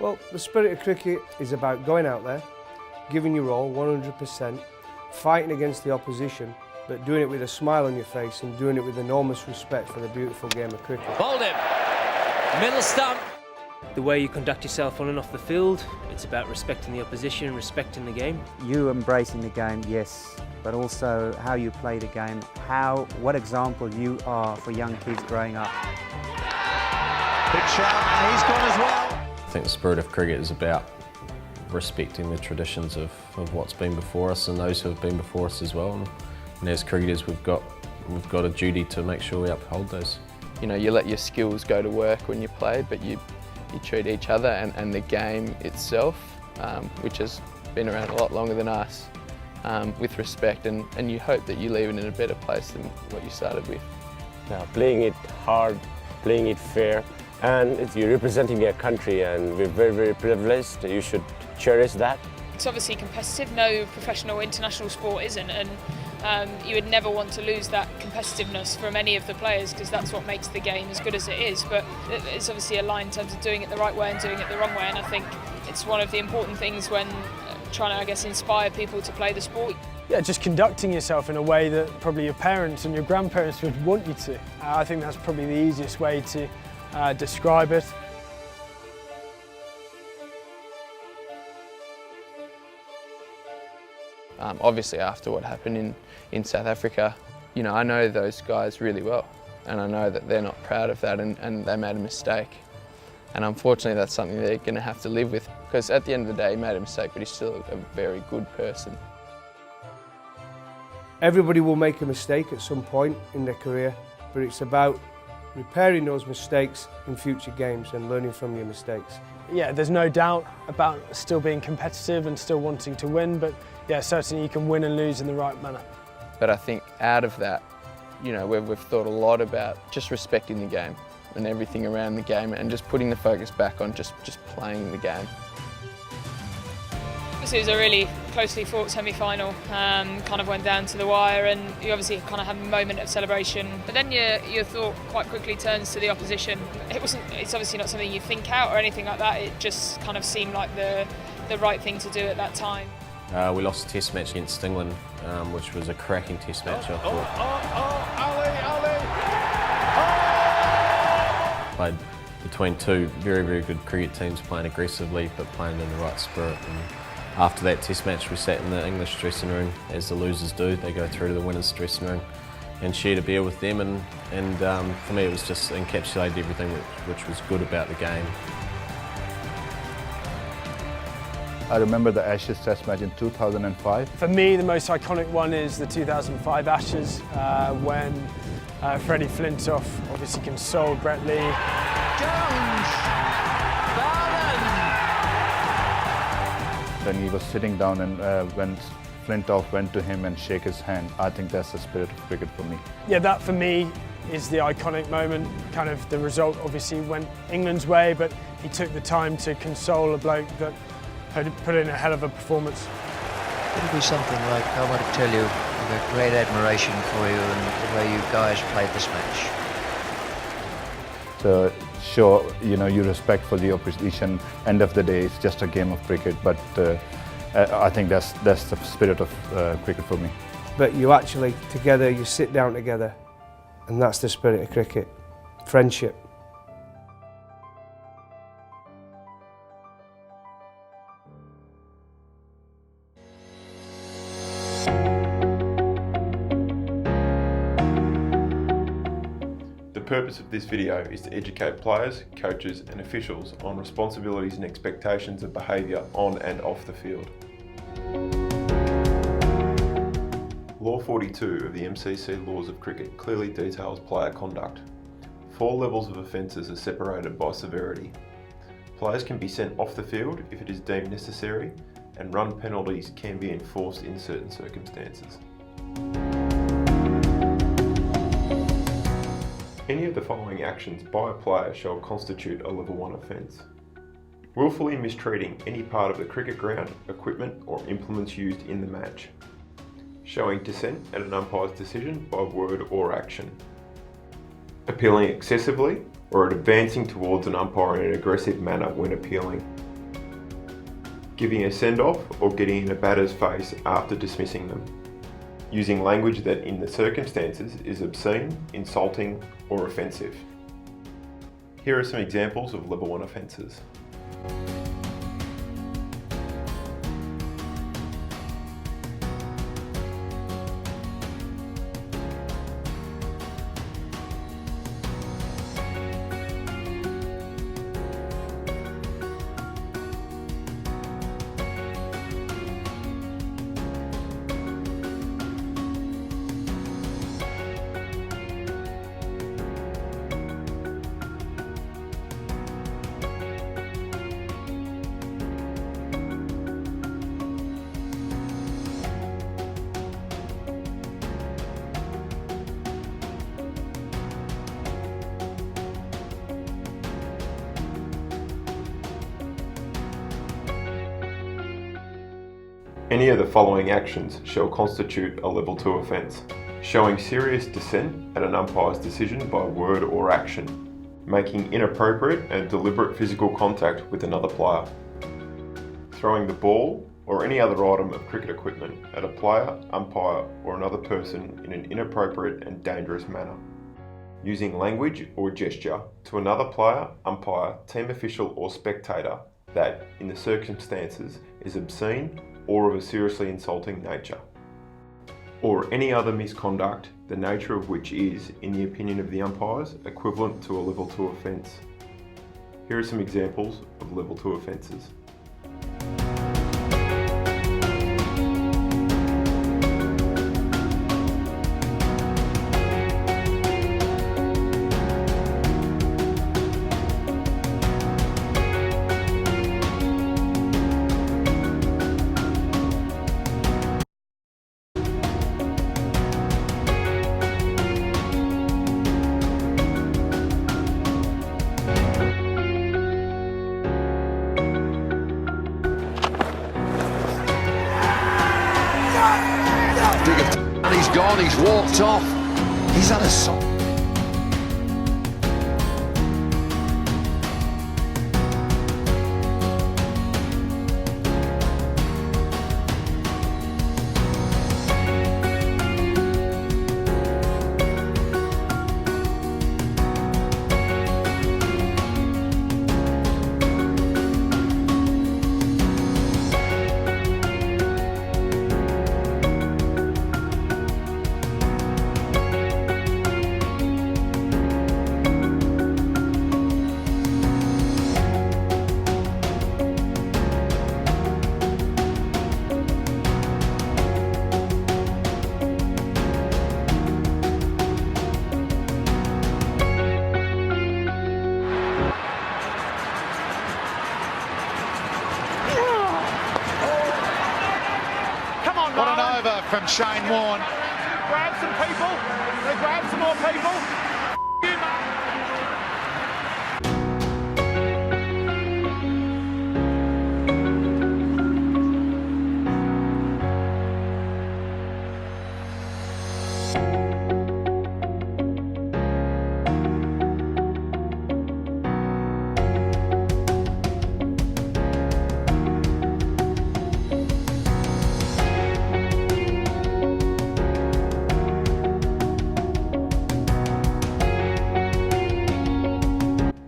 Well, the spirit of cricket is about going out there, giving your all, 100%, fighting against the opposition, but doing it with a smile on your face and doing it with enormous respect for the beautiful game of cricket. Bowled him. Middle stump. The way you conduct yourself on and off the field, it's about respecting the opposition, respecting the game. You embracing the game, yes, but also how you play the game, what example you are for young kids growing up. Big shout, and he's gone as well. I think the spirit of cricket is about respecting the traditions of what's been before us and those who have been before us as well. And as cricketers, we've got a duty to make sure we uphold those. You know, you let your skills go to work when you play, but you treat each other and the game itself, which has been around a lot longer than us, with respect, and you hope that you leave it in a better place than what you started with. Now, playing it hard, playing it fair, and you're representing your country, and we're very, very privileged. You should cherish that. It's obviously competitive. No professional international sport isn't, and you would never want to lose that competitiveness from any of the players, because that's what makes the game as good as it is. But it's obviously a line in terms of doing it the right way and doing it the wrong way, and I think it's one of the important things when trying to, I guess, inspire people to play the sport. Yeah, just conducting yourself in a way that probably your parents and your grandparents would want you to. I think that's probably the easiest way to describe it. Obviously, after what happened in South Africa, you know, I know those guys really well, and I know that they're not proud of that, and they made a mistake. And unfortunately, that's something they're going to have to live with, because at the end of the day, he made a mistake, but he's still a very good person. Everybody will make a mistake at some point in their career, but it's about repairing those mistakes in future games and learning from your mistakes. Yeah, there's no doubt about still being competitive and still wanting to win, but yeah, certainly you can win and lose in the right manner. But I think out of that, you know, we've thought a lot about just respecting the game and everything around the game, and just putting the focus back on just playing the game. It was a really closely fought semi-final, kind of went down to the wire, and you obviously kind of have a moment of celebration, but then your thought quite quickly turns to the opposition. It's obviously not something you think out or anything like that, it just kind of seemed like the right thing to do at that time. We lost a test match against England, which was a cracking test match, I thought. Played between two very, very good cricket teams, playing aggressively but playing in the right spirit. And after that test match, we sat in the English dressing room, as the losers do. They go through to the winners' dressing room and shared a beer with them, and for me it was just encapsulated everything which was good about the game. I remember the Ashes Test match in 2005. For me, the most iconic one is the 2005 Ashes, when Freddie Flintoff obviously consoled Brett Lee. When he was sitting down and when Flintoff went to him and shake his hand, I think that's the spirit of cricket for me. Yeah, that for me is the iconic moment. Kind of the result obviously went England's way, but he took the time to console a bloke that had put in a hell of a performance. It'll be something like, I want to tell you, I've got great admiration for you and the way you guys played this match. So sure, you know, you respect for the opposition. End of the day, it's just a game of cricket, but I think that's the spirit of cricket for me. But you actually, together, you sit down together, and that's the spirit of cricket. Friendship. The purpose of this video is to educate players, coaches and officials on responsibilities and expectations of behaviour on and off the field. Law 42 of the MCC Laws of Cricket clearly details player conduct. 4 levels of offences are separated by severity. Players can be sent off the field if it is deemed necessary, and run penalties can be enforced in certain circumstances. Any of the following actions by a player shall constitute a Level 1 offence. Willfully mistreating any part of the cricket ground, equipment or implements used in the match. Showing dissent at an umpire's decision by word or action. Appealing excessively or advancing towards an umpire in an aggressive manner when appealing. giving a send-off or getting in a batter's face after dismissing them, using language that in the circumstances is obscene, insulting or offensive. Here are some examples of level 1 offences. Any of the following actions shall constitute a level 2 offence: showing serious dissent at an umpire's decision by word or action, making inappropriate and deliberate physical contact with another player, throwing the ball or any other item of cricket equipment at a player, umpire or another person in an inappropriate and dangerous manner, using language or gesture to another player, umpire, team official or spectator that, in the circumstances, is obscene or of a seriously insulting nature, or any other misconduct, the nature of which is, in the opinion of the umpires, equivalent to a level 2 offence. Here are some examples of level 2 offences. And he's gone, he's walked off. He's had a song. What an over from Shane Warne. Grab some people. They grab some more people.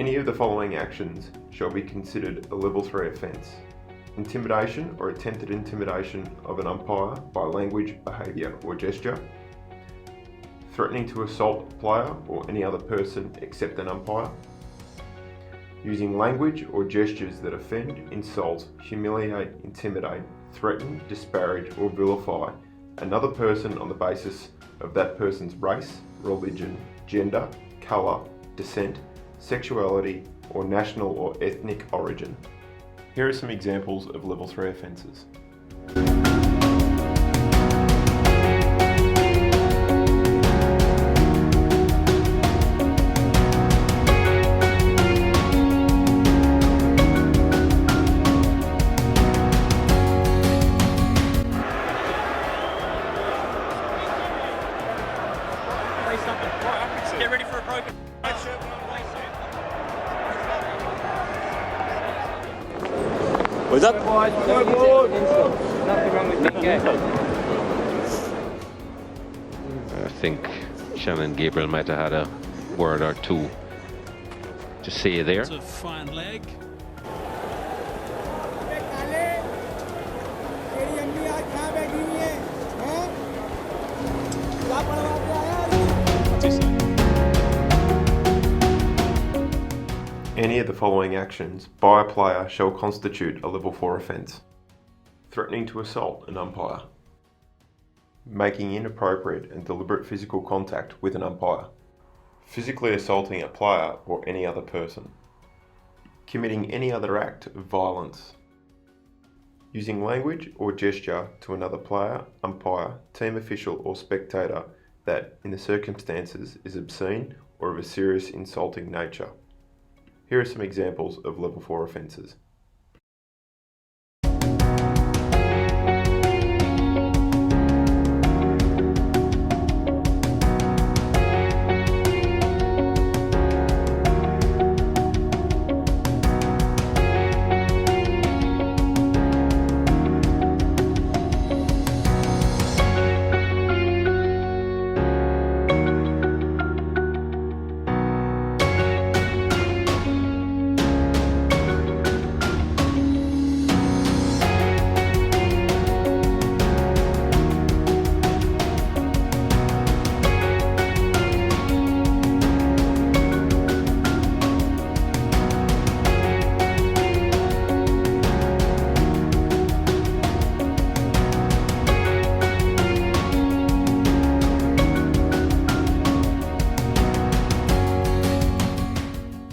Any of the following actions shall be considered a level 3 offence: intimidation or attempted intimidation of an umpire by language, behaviour or gesture, threatening to assault a player or any other person except an umpire, using language or gestures that offend, insult, humiliate, intimidate, threaten, disparage or vilify another person on the basis of that person's race, religion, gender, colour, descent, sexuality or national or ethnic origin. Here are some examples of level 3 offences. Get ready for a broken. What's up? I think Shannon Gabriel might have had a word or two to say there. It's a fine leg. Any of the following actions by a player shall constitute a level 4 offence. Threatening to assault an umpire. Making inappropriate and deliberate physical contact with an umpire. Physically assaulting a player or any other person. Committing any other act of violence. Using language or gesture to another player, umpire, team official or spectator that, in the circumstances, is obscene or of a serious insulting nature. Here are some examples of level 4 offences.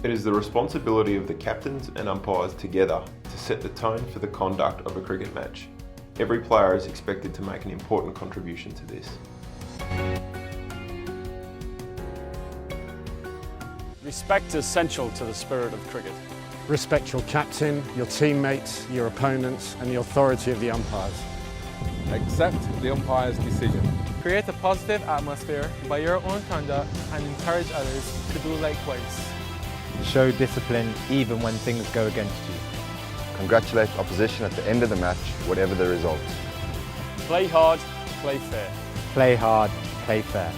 It is the responsibility of the captains and umpires together to set the tone for the conduct of a cricket match. Every player is expected to make an important contribution to this. Respect is essential to the spirit of cricket. Respect your captain, your teammates, your opponents, and the authority of the umpires. Accept the umpire's decision. Create a positive atmosphere by your own conduct and encourage others to do likewise. Show discipline even when things go against you. Congratulate opposition at the end of the match, whatever the result. Play hard, play fair. Play hard, play fair.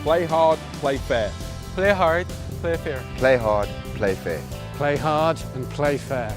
Play hard, play fair. Play hard, play fair. Play hard, play fair. Play hard and play fair.